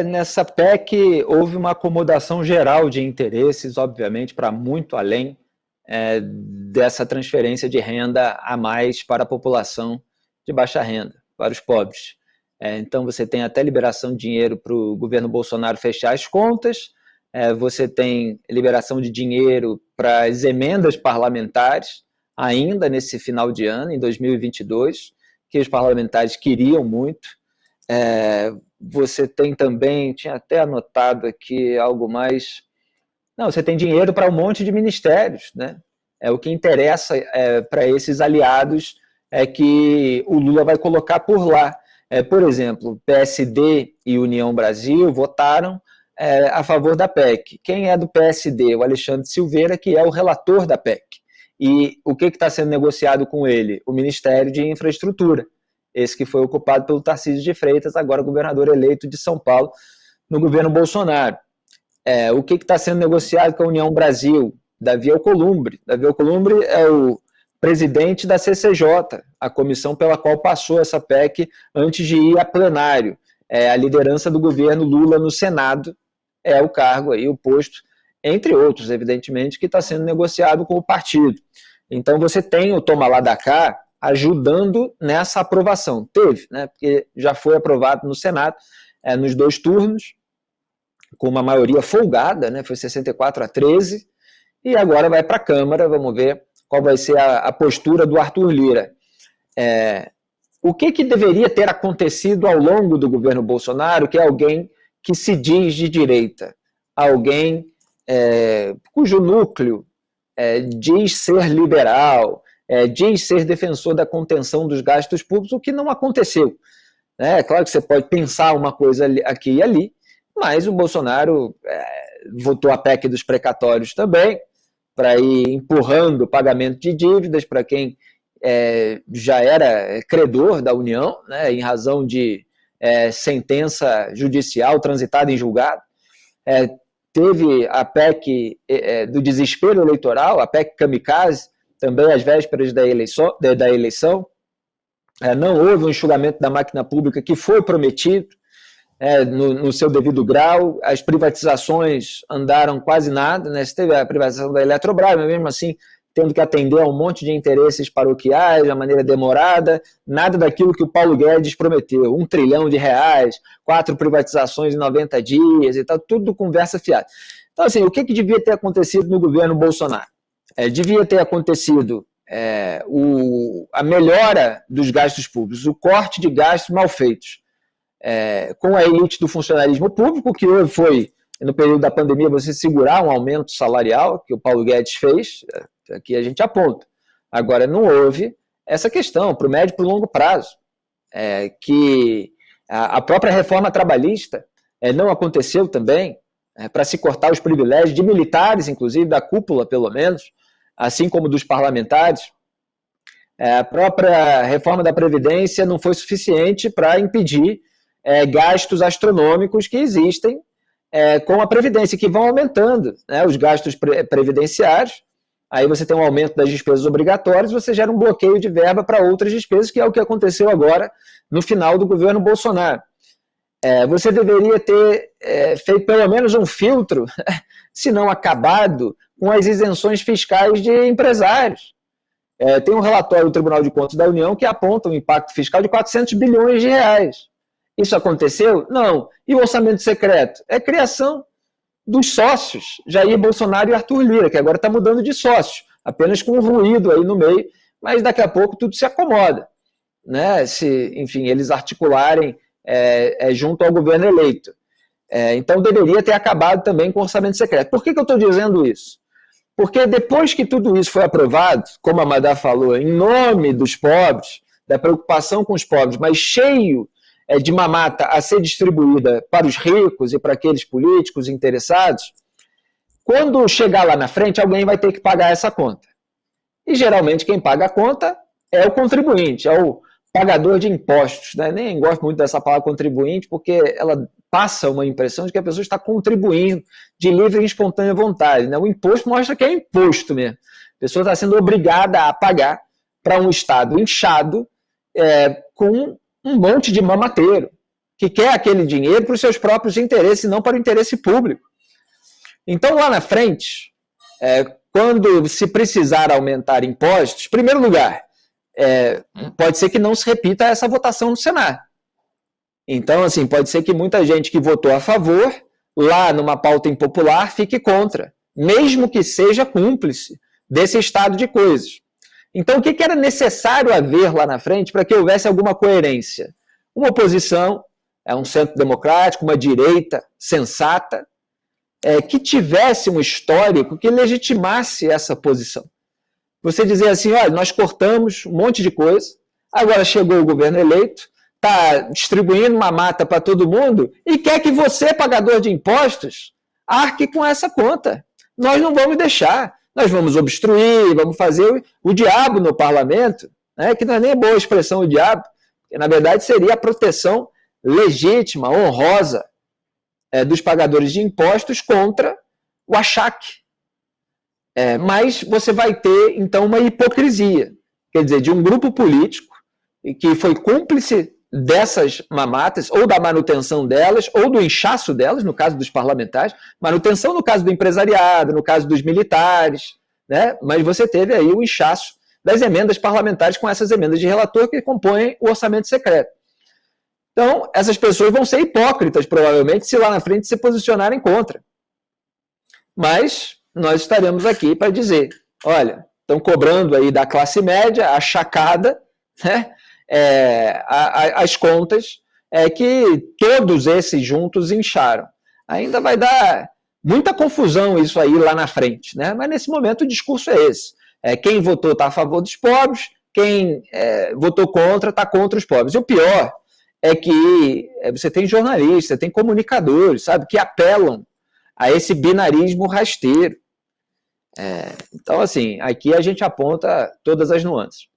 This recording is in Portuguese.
Nessa PEC houve uma acomodação geral de interesses, obviamente, para muito além dessa transferência de renda a mais para a população de baixa renda, para os pobres. Então você tem até liberação de dinheiro para o governo Bolsonaro fechar as contas, você tem liberação de dinheiro para as emendas parlamentares, ainda nesse final de ano, em 2022, que os parlamentares queriam muito. Você tem também, tinha até anotado aqui algo mais... Não, você tem dinheiro para um monte de ministérios, né? O que interessa para esses aliados é que o Lula vai colocar por lá. Por exemplo, PSD e União Brasil votaram a favor da PEC. Quem é do PSD? O Alexandre Silveira, que é o relator da PEC. E o que está sendo negociado com ele? O Ministério de Infraestrutura, esse que foi ocupado pelo Tarcísio de Freitas, agora governador eleito de São Paulo, no governo Bolsonaro. O que está sendo negociado com a União Brasil? Davi Alcolumbre. Davi Alcolumbre é o presidente da CCJ, a comissão pela qual passou essa PEC antes de ir a plenário. A liderança do governo Lula no Senado é o cargo aí, o posto, entre outros, evidentemente, que está sendo negociado com o partido. Então você tem o toma lá da cá ajudando nessa aprovação. Teve, né? Porque já foi aprovado no Senado, nos 2 turnos, com uma maioria folgada, né? Foi 64-13, e agora vai para a Câmara. Vamos ver qual vai ser a postura do Arthur Lira. O que deveria ter acontecido ao longo do governo Bolsonaro, que é alguém que se diz de direita, alguém cujo núcleo diz ser liberal, diz ser defensor da contenção dos gastos públicos, o que não aconteceu. É claro que você pode pensar uma coisa aqui e ali, mas o Bolsonaro votou a PEC dos precatórios também, para ir empurrando o pagamento de dívidas para quem já era credor da União, né, em razão de sentença judicial transitada em julgado. Teve a PEC do desespero eleitoral, a PEC kamikaze, também às vésperas da eleição. Não houve um enxugamento da máquina pública que foi prometido no seu devido grau. As privatizações andaram quase nada, né? Você teve a privatização da Eletrobras, mas mesmo assim tendo que atender a um monte de interesses paroquiais de maneira demorada, nada daquilo que o Paulo Guedes prometeu, R$1 trilhão, 4 privatizações em 90 dias e tal, tudo conversa fiada. Então, assim, o que devia ter acontecido no governo Bolsonaro? Devia ter acontecido a melhora dos gastos públicos, o corte de gastos mal feitos, com a elite do funcionalismo público, que foi, no período da pandemia, você segurar um aumento salarial, que o Paulo Guedes fez, aqui a gente aponta. Agora, não houve essa questão, para o médio e para o longo prazo, que a própria reforma trabalhista não aconteceu também, para se cortar os privilégios de militares, inclusive, da cúpula, pelo menos, assim como dos parlamentares. A própria reforma da Previdência não foi suficiente para impedir gastos astronômicos que existem com a Previdência, que vão aumentando, né, os gastos previdenciários. Aí você tem um aumento das despesas obrigatórias, você gera um bloqueio de verba para outras despesas, que é o que aconteceu agora no final do governo Bolsonaro. Você deveria ter feito pelo menos um filtro, se não acabado, com as isenções fiscais de empresários. Tem um relatório do Tribunal de Contas da União que aponta um impacto fiscal de R$400 bilhões. Isso aconteceu? Não. E o orçamento secreto? É criação dos sócios, Jair Bolsonaro e Arthur Lira, que agora está mudando de sócio, apenas com um ruído aí no meio, mas daqui a pouco tudo se acomoda, né? Se, enfim, eles articularem junto ao governo eleito. Então deveria ter acabado também com o orçamento secreto. Por que eu estou dizendo isso? Porque depois que tudo isso foi aprovado, como a Madá falou, em nome dos pobres, da preocupação com os pobres, mas cheio de mamata a ser distribuída para os ricos e para aqueles políticos interessados, quando chegar lá na frente, alguém vai ter que pagar essa conta. E geralmente quem paga a conta é o contribuinte, é o pagador de impostos, né? Nem gosto muito dessa palavra contribuinte, porque ela passa uma impressão de que a pessoa está contribuindo de livre e espontânea vontade, né? O imposto mostra que é imposto mesmo. A pessoa está sendo obrigada a pagar para um Estado inchado com um monte de mamateiro, que quer aquele dinheiro para os seus próprios interesses e não para o interesse público. Então, lá na frente, quando se precisar aumentar impostos, em primeiro lugar, pode ser que não se repita essa votação no Senado. Então, assim, pode ser que muita gente que votou a favor, lá numa pauta impopular, fique contra, mesmo que seja cúmplice desse estado de coisas. Então, o que era necessário haver lá na frente para que houvesse alguma coerência? Uma oposição, um centro democrático, uma direita sensata, que tivesse um histórico que legitimasse essa posição. Você dizer assim, olha, nós cortamos um monte de coisa, agora chegou o governo eleito, está distribuindo uma mata para todo mundo e quer que você, pagador de impostos, arque com essa conta. Nós não vamos deixar. Nós vamos obstruir, vamos fazer o diabo no parlamento, né, que não é nem boa expressão o diabo, que na verdade seria a proteção legítima, honrosa dos pagadores de impostos contra o achaque. Mas você vai ter, então, uma hipocrisia, quer dizer, de um grupo político que foi cúmplice dessas mamatas, ou da manutenção delas, ou do inchaço delas, no caso dos parlamentares, manutenção no caso do empresariado, no caso dos militares, né? Mas você teve aí o inchaço das emendas parlamentares com essas emendas de relator que compõem o orçamento secreto. Então, essas pessoas vão ser hipócritas, provavelmente, se lá na frente se posicionarem contra. Mas nós estaremos aqui para dizer, olha, estão cobrando aí da classe média a chacada, né? As contas que todos esses juntos incharam. Ainda vai dar muita confusão isso aí lá na frente, né? Mas nesse momento o discurso é esse. Quem votou está a favor dos pobres, quem votou contra está contra os pobres. E o pior é que você tem jornalistas, tem comunicadores, sabe, que apelam a esse binarismo rasteiro. Então, assim, aqui a gente aponta todas as nuances.